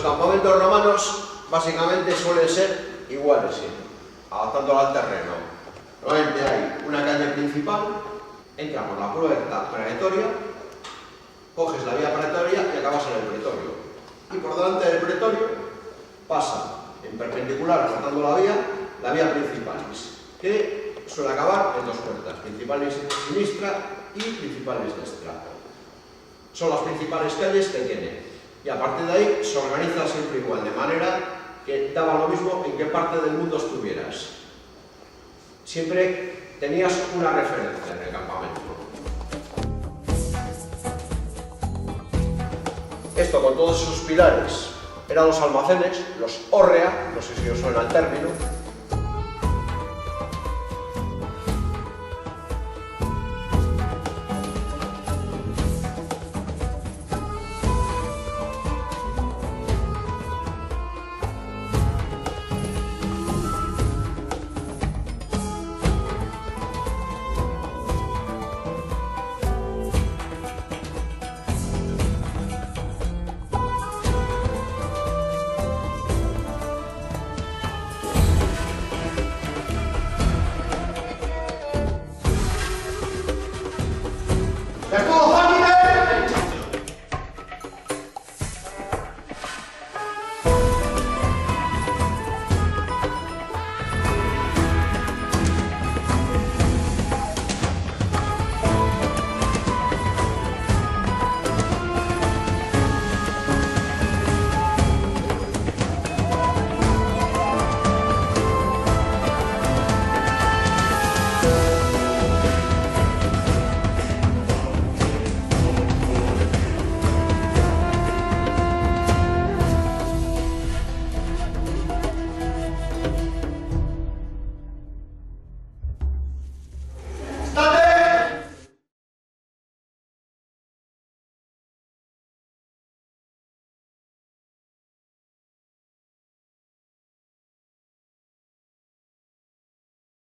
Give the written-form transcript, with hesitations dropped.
campamentos romanos básicamente suelen ser iguales siempre, adaptándolo al terreno. Normalmente hay una calle principal, entra por la puerta pretoria, coges la vía pretoria y acabas en el pretorio. Y por delante del pretorio pasa en perpendicular, cortando la vía principalis, que suele acabar en dos puertas, principalis sinistra y principalis destra. Son las principales calles que tiene. Y a partir de ahí se organiza siempre igual, de manera que daba lo mismo en qué parte del mundo estuvieras. Siempre tenías una referencia en el campamento. Esto con todos esos pilares eran los almacenes, los hórrea, no sé si os suena el término,